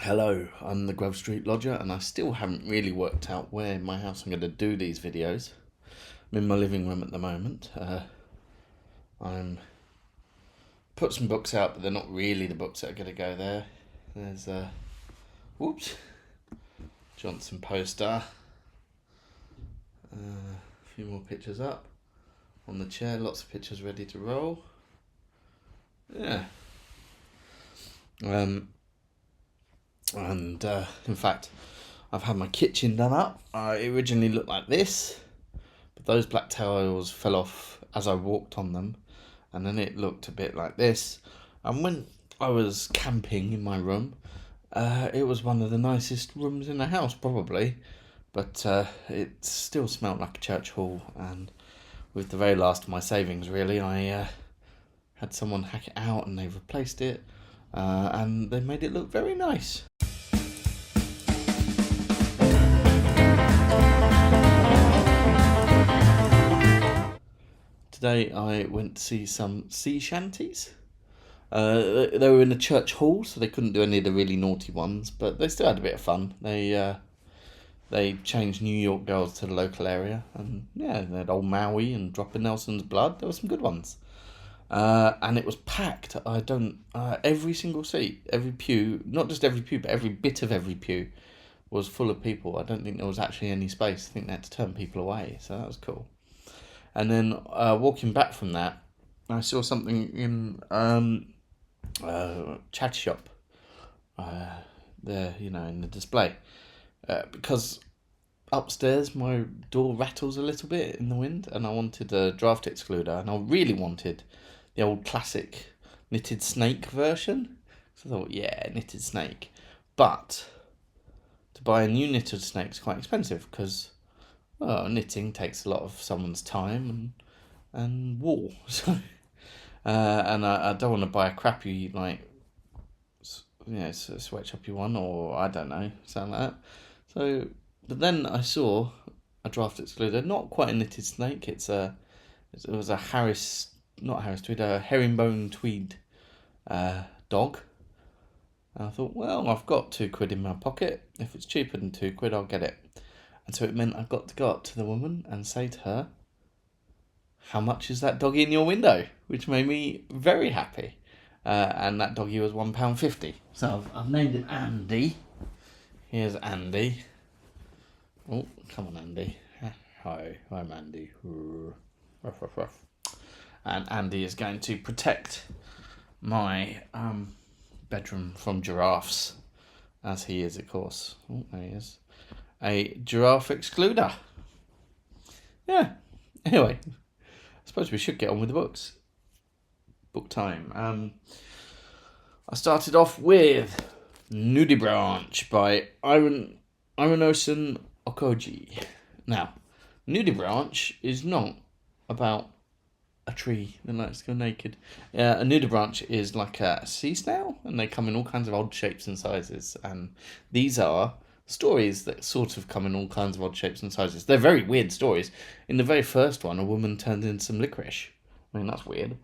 Hello, I'm the Grove Street Lodger, and I still haven't really worked out where in my house I'm going to do these videos. I'm in my living room at the moment. I'm put some books out, but they're not really the books that are going to go there. There's whoops, Jansson poster. A few more pictures up on the chair. Lots of pictures ready to roll. Yeah. And in fact, I've had my kitchen done up. It originally looked like this, but those black tiles fell off as I walked on them, and then it looked a bit like this. And when I was camping in my room, it was one of the nicest rooms in the house, probably, but it still smelt like a church hall, and with the very last of my savings, really, I had someone hack it out and they replaced it, and they made it look very nice. Today I went to see some sea shanties. They were in a church hall, so they couldn't do any of the really naughty ones, but they still had a bit of fun. They changed New York girls to the local area, and yeah, they had Old Maui and Dropping Nelson's Blood. There were some good ones. And it was packed. Every single seat, every pew, not just every pew, but every bit of every pew was full of people. I don't think there was actually any space. I think they had to turn people away, so that was cool. And then walking back from that, I saw something in chat shop there, in the display. Because upstairs my door rattles a little bit in the wind, and I wanted a draft excluder, and I really wanted the old classic knitted snake version. So I thought, yeah, knitted snake. But to buy a new knitted snake is quite expensive because knitting takes a lot of someone's time and wool. So, and I don't want to buy a crappy sweatshoppy one, or I don't know, something like that. So, but then I saw a draft excluder, not quite a knitted snake. It was a herringbone tweed dog. And I thought, well, I've got £2 in my pocket. If it's cheaper than £2, I'll get it. And so it meant I got to go up to the woman and say to her, how much is that doggy in your window? Which made me very happy. And that doggy was £1.50. So I've named him Andy. Here's Andy. Oh, come on, Andy. Hi, I'm Andy. Ruff, ruff, ruff. And Andy is going to protect my bedroom from giraffes, as he is, of course. Oh, there he is. A giraffe excluder. Yeah. Anyway, I suppose we should get on with the books. Book time. I started off with Nudibranch by Irenosen Okojie. Now, Nudibranch is not about a tree that likes to go naked. A nudibranch is like a sea snail, and they come in all kinds of odd shapes and sizes. And these are stories that sort of come in all kinds of odd shapes and sizes. They're very weird stories. In the very first one, a woman turned into some liquorice. I mean, that's weird.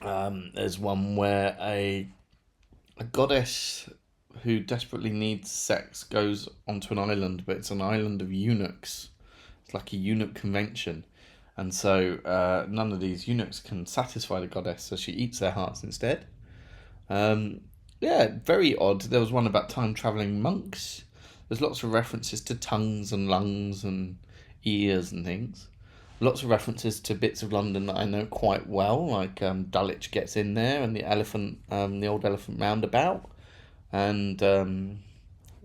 There's one where a goddess who desperately needs sex goes onto an island, but it's an island of eunuchs. It's like a eunuch convention. And so none of these eunuchs can satisfy the goddess, so she eats their hearts instead. Very odd. There was one about time-travelling monks. There's lots of references to tongues and lungs and ears and things. Lots of references to bits of London that I know quite well, like Dulwich gets in there, and the old elephant roundabout, and the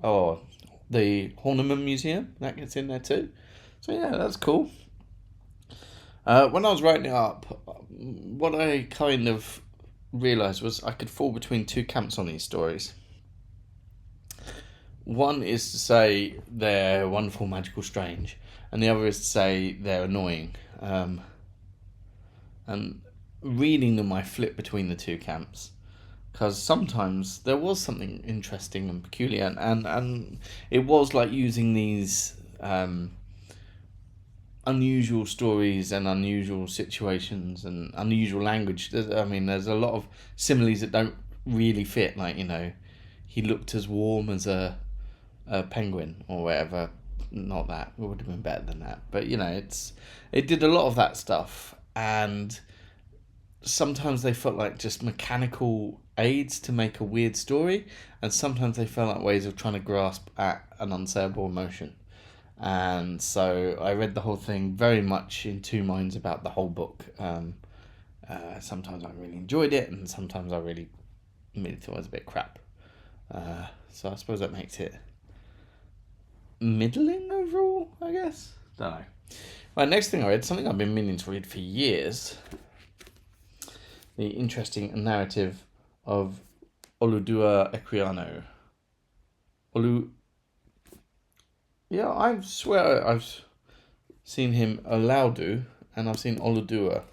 Horniman Museum, that gets in there too. So yeah, that's cool. When I was writing it up, what I kind of realised was I could fall between two camps on these stories. One is to say they're wonderful, magical, strange, and the other is to say they're annoying. And reading them, I flip between the two camps, because sometimes there was something interesting and peculiar, and it was like using these unusual stories and unusual situations and unusual language. There's a lot of similes that don't really fit. Like, he looked as warm as a penguin or whatever. Not that, it would have been better than that. But it did a lot of that stuff, and sometimes they felt like just mechanical aids to make a weird story, and sometimes they felt like ways of trying to grasp at an unsayable emotion. And so I read the whole thing very much in two minds about the whole book. Sometimes I really enjoyed it, and sometimes I really thought it was a bit crap. So I suppose that makes it middling overall, I guess. Don't know. Right, next thing I read, something I've been meaning to read for years. The interesting narrative of Olaudah Equiano. Yeah, I swear I've seen him Olaudah, and I've seen Olaudah.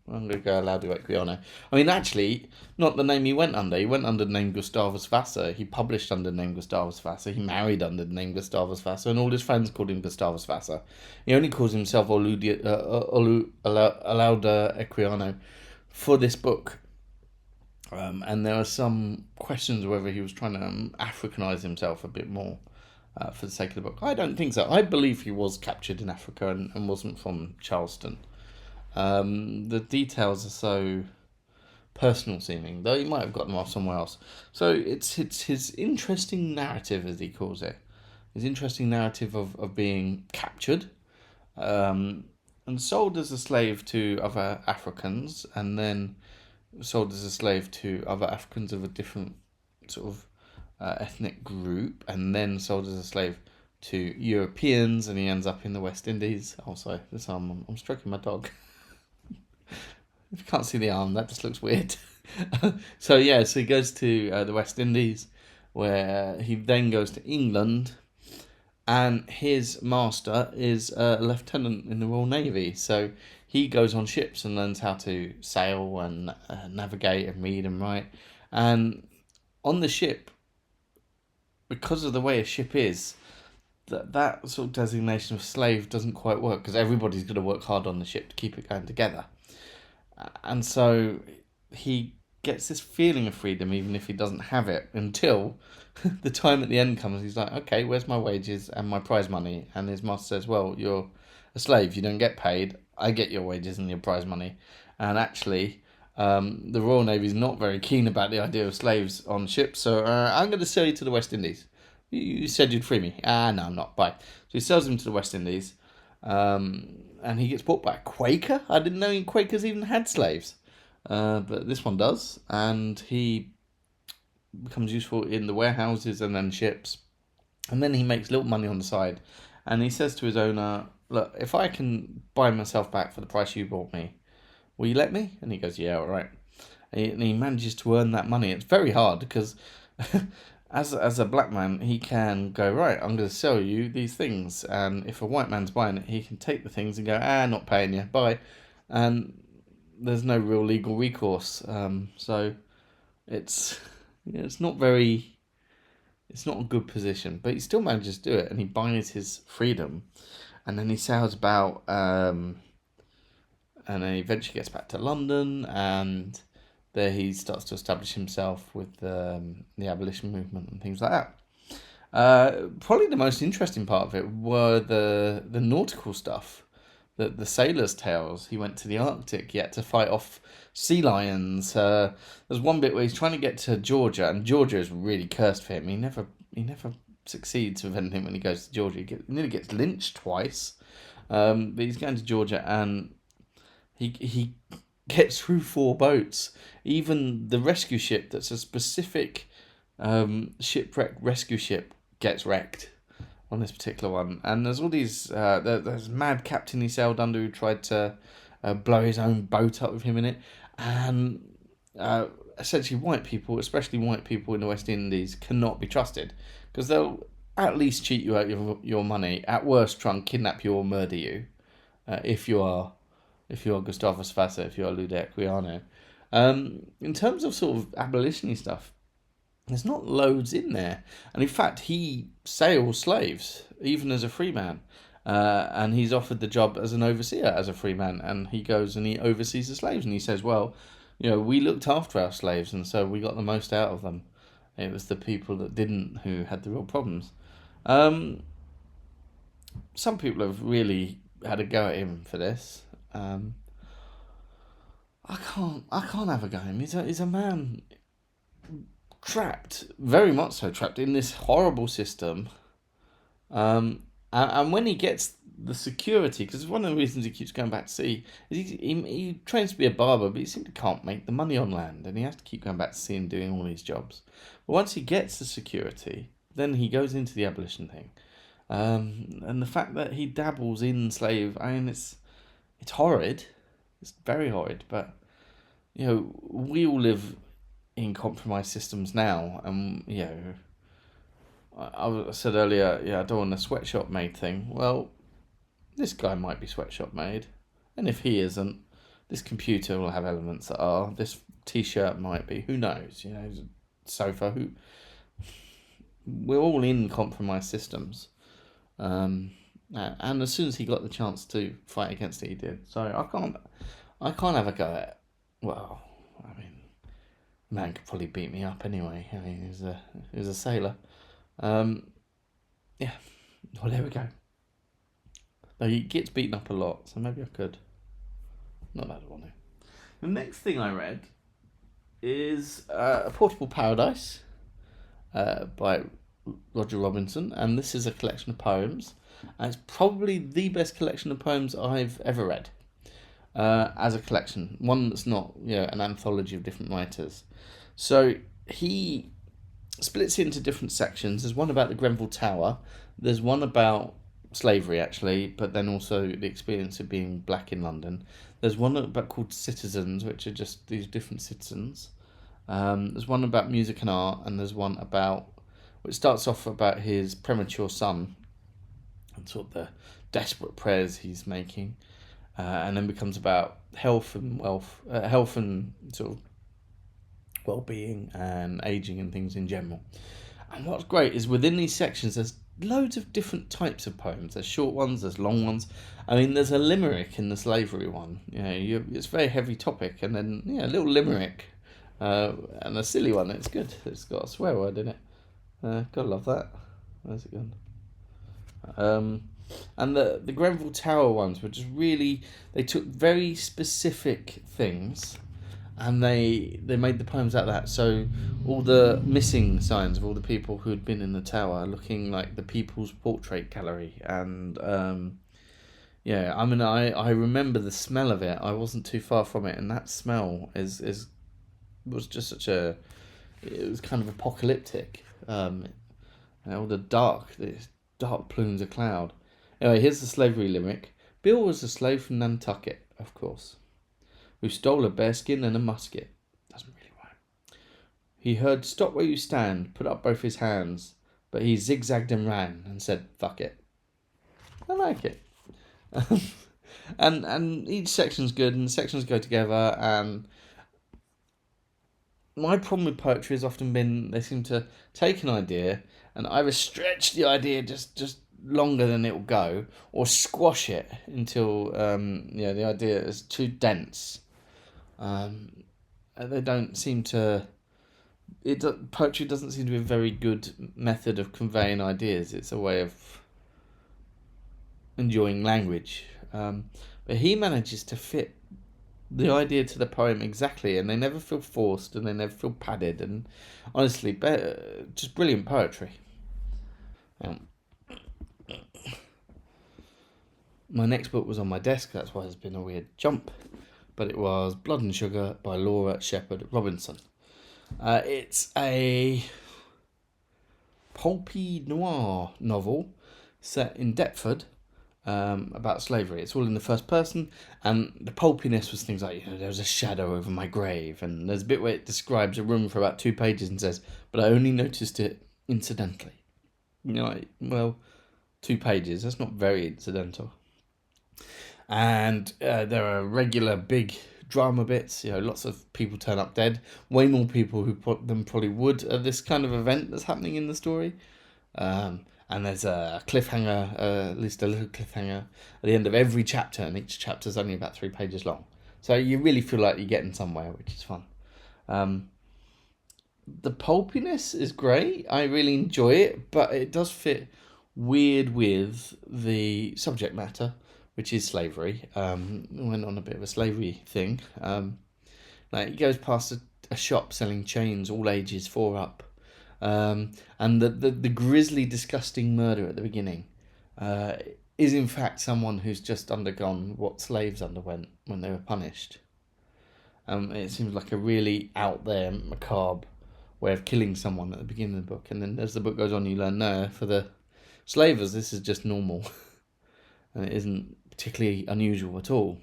I'm going to go Olaudah Equiano. I mean, actually, not the name he went under. He went under the name Gustavus Vassa. He published under the name Gustavus Vassa. He married under the name Gustavus Vassa, and all his friends called him Gustavus Vassa. He only calls himself Olaudah Equiano for this book. And there are some questions whether he was trying to Africanize himself a bit more for the sake of the book. I don't think so. I believe he was captured in Africa and wasn't from Charleston. The details are so personal seeming, though he might have gotten them off somewhere else. So it's his interesting narrative, as he calls it. His interesting narrative of being captured and sold as a slave to other Africans, and then sold as a slave to other Africans of a different sort of ethnic group, and then sold as a slave to Europeans, and he ends up in the West Indies. Oh, sorry, this arm, I'm stroking my dog. If you can't see the arm, that just looks weird. So he goes to the West Indies, where he then goes to England, and his master is a lieutenant in the Royal Navy. So he goes on ships and learns how to sail and navigate and read and write. And on the ship, because of the way a ship is, that sort of designation of slave doesn't quite work, because everybody's going to work hard on the ship to keep it going together. And so he gets this feeling of freedom even if he doesn't have it, until the time at the end comes. He's like, okay, where's my wages and my prize money? And his master says, well, you're a slave, you don't get paid, I get your wages and your prize money. And actually, the Royal Navy's not very keen about the idea of slaves on ships, so I'm going to sell you to the West Indies. You said you'd free me. No, I'm not. Bye. So he sells him to the West Indies, and he gets bought by a Quaker. I didn't know Quakers even had slaves, but this one does, and he becomes useful in the warehouses and then ships, and then he makes little money on the side, and he says to his owner, look, if I can buy myself back for the price you bought me, will you let me? And he goes, yeah, all right. And he manages to earn that money. It's very hard, because as a black man, he can go, right, I'm going to sell you these things. And if a white man's buying it, he can take the things and go, not paying you, bye. And there's no real legal recourse. So it's not a good position. But he still manages to do it, and he buys his freedom. And then he sails about, and then he eventually gets back to London, and there he starts to establish himself with the abolition movement and things like that. Probably the most interesting part of it were the nautical stuff, the sailors' tales. He went to the Arctic, he had to fight off sea lions. There's one bit where he's trying to get to Georgia, and Georgia is really cursed for him. He never succeeds with anything when he goes to Georgia. He nearly gets lynched twice. But he's going to Georgia, and he gets through 4 boats. Even the rescue ship, that's a specific shipwreck rescue ship, gets wrecked on this particular one. And there's all these, there's mad captain he sailed under who tried to blow his own boat up with him in it. And essentially white people, especially white people in the West Indies, cannot be trusted, because they'll at least cheat you out your money, at worst try and kidnap you or murder you, if you are Gustavus Vassa, if you are Olaudah Equiano. In terms of sort of abolitionary stuff, there's not loads in there. And in fact, he sails slaves, even as a free man. And he's offered the job as an overseer as a free man. And he goes and he oversees the slaves. And he says, well, we looked after our slaves, and so we got the most out of them. It was the people that didn't who had the real problems. Some people have really had a go at him for this. I can't have a go at him. He's a man trapped, very much so trapped in this horrible system. And when he gets the security, because one of the reasons he keeps going back to sea is he trains to be a barber, but he simply can't make the money on land, and he has to keep going back to sea and doing all these jobs. But once he gets the security, then he goes into the abolition thing. And the fact that he dabbles in slave, I mean, it's horrid. It's very horrid, but we all live in compromised systems now, and I said earlier, I don't want a sweatshop made thing. Well, this guy might be sweatshop made, and if he isn't, this computer will have elements that are. This T-shirt might be. Who knows? Sofa. We're all in compromised systems, and as soon as he got the chance to fight against it, he did. So I can't have a go at. Well, I mean, man could probably beat me up anyway. I mean, he was a sailor. Well, there we go. Though he gets beaten up a lot, so maybe I could. Not that I want to. The next thing I read is A Portable Paradise by Roger Robinson, and this is a collection of poems, and it's probably the best collection of poems I've ever read as a collection. One that's not an anthology of different writers. So he splits into different sections. There's one about the Grenfell Tower. There's one about slavery, actually, but then also the experience of being black in London. There's one about called Citizens, which are just these different citizens. There's one about music and art, and there's one about, which starts off about his premature son and sort of the desperate prayers he's making, and then becomes about health and wealth, health and sort of well-being and aging and things in general. And what's great is within these sections there's loads of different types of poems. There's short ones, there's long ones. I mean, there's a limerick in the slavery one. It's a very heavy topic, and then a little limerick, and a silly one. It's good. It's got a swear word in it. Gotta love that. Where's it gone? And the Grenfell Tower ones were just really, they took very specific things, and they made the poems out of that. So all the missing signs of all the people who had been in the tower, looking like the People's Portrait Gallery. And I mean, I remember the smell of it. I wasn't too far from it, and that smell was just such a, it was kind of apocalyptic. All the dark plumes of cloud. Anyway, here's the slavery limerick. Bill was a slave from Nantucket, of course, who stole a bearskin and a musket. Doesn't really rhyme. He heard, "Stop where you stand," put up both his hands, but he zigzagged and ran and said, "Fuck it." I like it. and each section's good, and the sections go together, and my problem with poetry has often been they seem to take an idea and either stretch the idea just longer than it will go, or squash it until the idea is too dense. They don't seem to. Poetry doesn't seem to be a very good method of conveying ideas. It's a way of enjoying language. But he manages to fit the idea to the poem exactly, and they never feel forced, and they never feel padded, and honestly, just brilliant poetry. My next book was on my desk, that's why there's been a weird jump, but it was Blood and Sugar by Laura Shepherd Robinson. It's a pulpy noir novel set in Deptford, about slavery. It's all in the first person, and the pulpiness was things like, there was a shadow over my grave, and there's a bit where it describes a room for about 2 pages and says, but I only noticed it incidentally. Well, 2 pages, that's not very incidental. And there are regular big drama bits, lots of people turn up dead, way more people than probably would at this kind of event that's happening in the story. And there's a cliffhanger, at least a little cliffhanger, at the end of every chapter, and each chapter's only about 3 pages long. So you really feel like you're getting somewhere, which is fun. The pulpiness is great. I really enjoy it, but it does fit weird with the subject matter, which is slavery. Went on a bit of a slavery thing. Like he goes past a shop selling chains, all ages 4 up, and the grisly, disgusting murder at the beginning is in fact someone who's just undergone what slaves underwent when they were punished. It seems like a really out there, macabre way of killing someone at the beginning of the book, and then as the book goes on, you learn no, for the slavers this is just normal, and it isn't particularly unusual at all.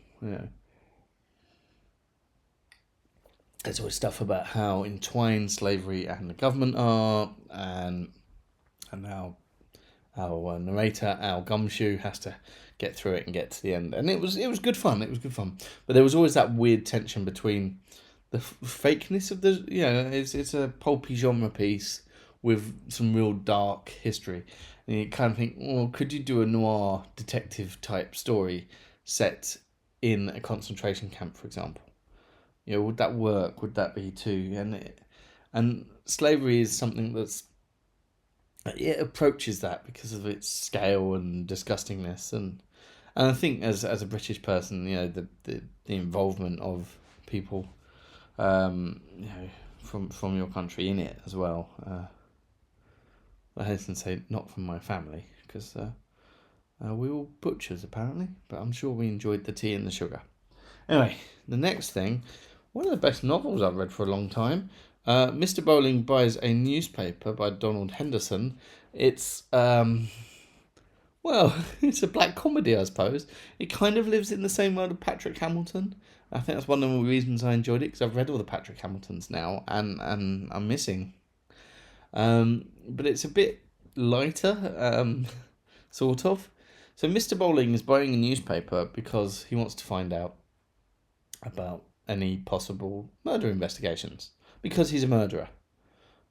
There's always stuff about how entwined slavery and the government are, and how our narrator, our gumshoe, has to get through it and get to the end. And it was good fun. It was good fun. But there was always that weird tension between the fakeness of the, it's a pulpy genre piece with some real dark history. And you kind of think, well, could you do a noir detective type story set in a concentration camp, for example? Would that work? Would that be too? And slavery is something it approaches that because of its scale and disgustingness, and I think as a British person, the involvement of people, from your country in it as well. I hasten to say not from my family, because we were butchers apparently, but I'm sure we enjoyed the tea and the sugar. Anyway, the next thing, one of the best novels I've read for a long time. Mr. Bowling Buys a Newspaper by Donald Henderson. It's, it's a black comedy, I suppose. It kind of lives in the same world of Patrick Hamilton. I think that's one of the reasons I enjoyed it, because I've read all the Patrick Hamiltons now, and I'm missing. But it's a bit lighter, sort of. So Mr. Bowling is buying a newspaper because he wants to find out about any possible murder investigations, because he's a murderer.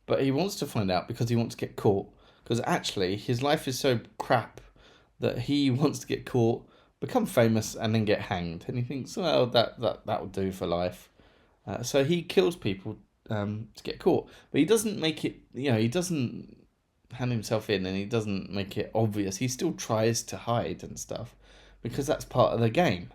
But he wants to find out because he wants to get caught, because actually his life is so crap that he wants to get caught, become famous, and then get hanged. And he thinks, well, that will do for life. So he kills people to get caught. But he doesn't make it, he doesn't hand himself in, and he doesn't make it obvious. He still tries to hide and stuff, because that's part of the game.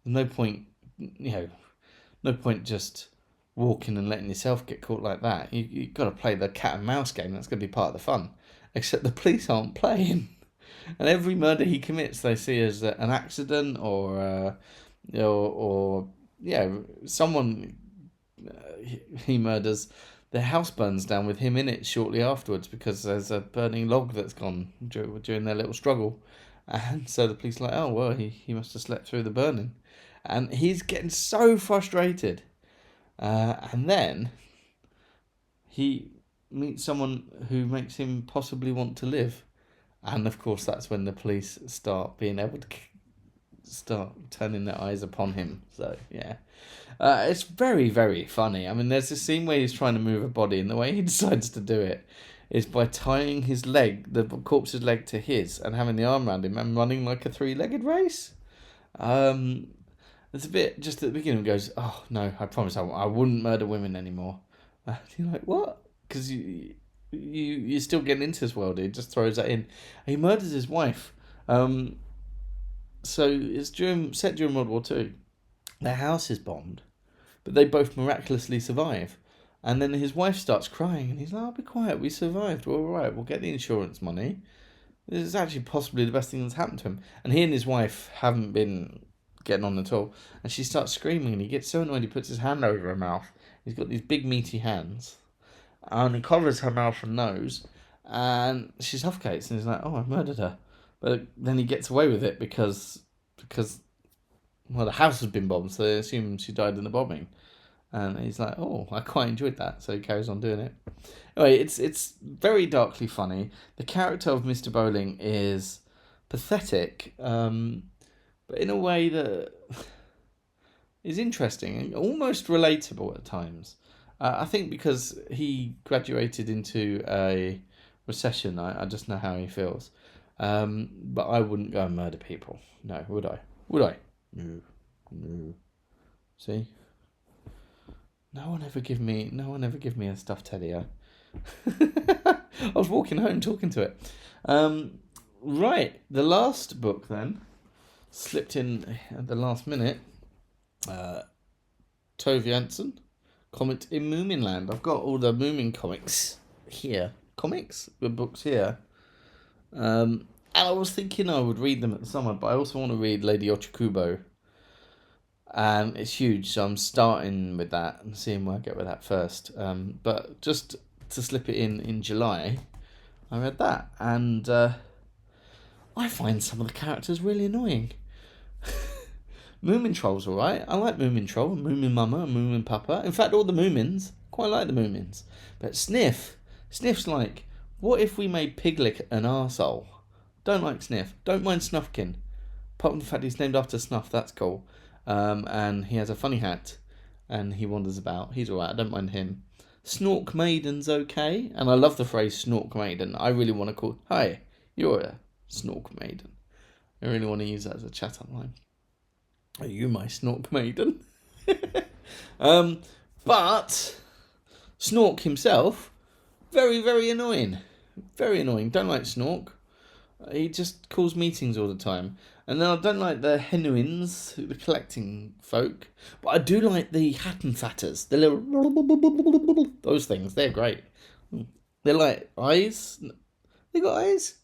There's no point, no point just walking and letting yourself get caught like that. You've got to play the cat and mouse game. That's going to be part of the fun. Except the police aren't playing. And every murder he commits, they see as an accident, or someone he murders, their house burns down with him in it shortly afterwards, because there's a burning log that's gone during their little struggle. And so the police are like, oh, well, he must have slept through the burning. And he's getting so frustrated. And then he meets someone who makes him possibly want to live. And of course, that's when the police start being able to start turning their eyes upon him. So, yeah. It's very, very funny. I mean, there's this scene where he's trying to move a body, and the way he decides to do it is by tying his leg, the corpse's leg, to his, and having the arm around him and running like a 3-legged race. It's a bit, just at the beginning, goes, oh, no, I promise I wouldn't murder women anymore. And you're like, what? Because you're still getting into this world. He just throws that in. He murders his wife. So it's set during World War II. Their house is bombed, but they both miraculously survive. And then his wife starts crying, and he's like, oh, be quiet, we survived. We're all right, we'll get the insurance money. This is actually possibly the best thing that's happened to him. And he and his wife haven't been getting on at all. And she starts screaming, and he gets so annoyed he puts his hand over her mouth. He's got these big meaty hands. And he covers her mouth and nose, and she suffocates, and he's like, oh, I murdered her. But then he gets away with it because the house has been bombed, so they assume she died in the bombing. And he's like, oh, I quite enjoyed that, so he carries on doing it. Anyway, it's very darkly funny. The character of Mr. Bowling is pathetic, but in a way that is interesting and almost relatable at times. I think because he graduated into a recession, I just know how he feels. But I wouldn't go and murder people. No, would I? Would I? No. See? No one ever give me a stuffed teddy. I was walking home talking to it. Right, the last book then slipped in at the last minute. Tove Jansson, Comet in Moominland. I've got all the Moomin comics here. The books here. And I was thinking I would read them at the summer, but I also want to read Lady Ochikubo. And it's huge, so I'm starting with that and seeing where I get with that first. But just to slip it in July, I read that. And I find some of the characters really annoying. Moomin Troll's alright. I like Moomin Troll, Moomin Mama, and Moomin Papa. In fact, all the Moomins. Quite like the Moomins. But Sniff's like, what if we made Piglet an arsehole? Don't like Sniff. Don't mind Snuffkin. Apart from the fact he's named after Snuff, that's cool. And he has a funny hat. And he wanders about. He's alright. I don't mind him. Snork Maiden's okay. And I love the phrase Snork Maiden. I really want to call... Hi, you're a Snork Maiden. I really want to use that as a chat-up line. Are you my Snork Maiden? But Snork himself, very, very annoying. Very annoying. Don't like Snork. He just calls meetings all the time. And then I don't like the Henderson, the collecting folk. But I do like the Hattenfatters. The little... Those things, they're great. They're like eyes. They got eyes?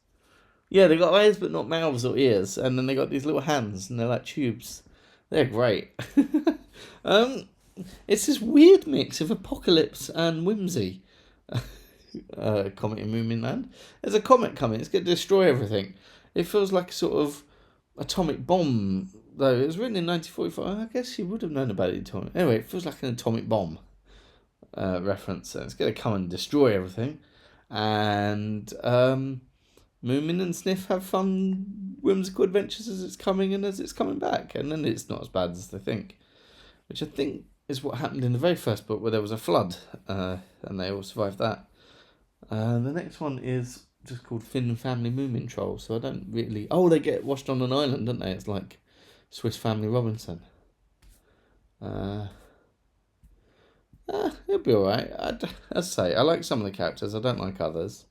Yeah, they got eyes but not mouths or ears. And then they got these little hands and they're like tubes. They're great. It's this weird mix of apocalypse and whimsy. Comet in Moominland. There's a comet coming. It's going to destroy everything. It feels like a sort of atomic bomb, though. It was written in 1945. I guess you would have known about it. Anyway, it feels like an atomic bomb reference. So it's going to come and destroy everything. And Moomin and Sniff have fun, whimsical adventures as it's coming and as it's coming back. And then it's not as bad as they think. Which I think is what happened in the very first book where there was a flood. And they all survived that. The next one is just called Finn Family Moomin Troll. So I don't really... Oh, they get washed on an island, don't they? It's like Swiss Family Robinson. It'll be alright. As I say, I like some of the characters. I don't like others.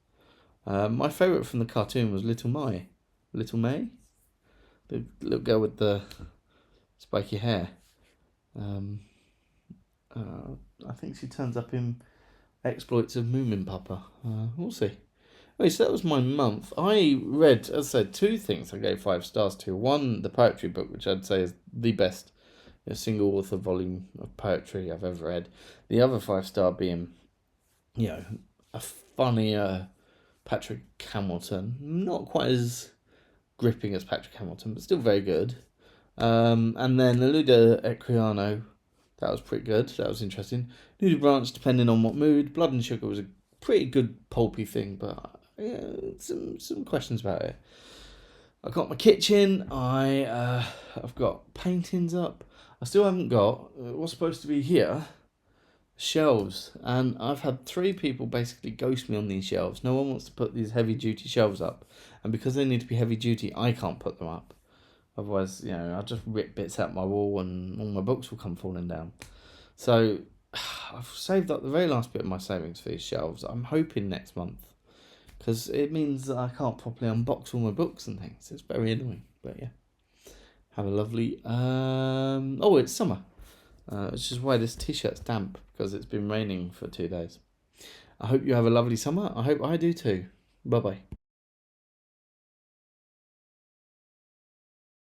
My favourite from the cartoon was Little May. The little girl with the spiky hair. I think she turns up in Exploits of Moomin Papa. We'll see. Okay, so that was my month. I read, as I said, 2 things I gave 5 stars to. One, the poetry book, which I'd say is the best single author volume of poetry I've ever read. The other 5-star being, a funnier Patrick Hamilton. Not quite as gripping as Patrick Hamilton, but still very good. And then Olaudah Equiano. That was pretty good. That was interesting. Nudibranch, depending on what mood. Blood and Sugar was a pretty good pulpy thing, but some questions about it. I got my kitchen. I've got paintings up. I still haven't got what's supposed to be here, shelves. And I've had 3 people basically ghost me on these shelves. No one wants to put these heavy duty shelves up, and because they need to be heavy duty, I can't put them up. Otherwise, I'll just rip bits out my wall and all my books will come falling down. So, I've saved up the very last bit of my savings for these shelves. I'm hoping next month. Because it means that I can't properly unbox all my books and things. It's very annoying. But yeah. Have a lovely... it's summer. Which is why this t-shirt's damp. Because it's been raining for 2 days. I hope you have a lovely summer. I hope I do too. Bye-bye.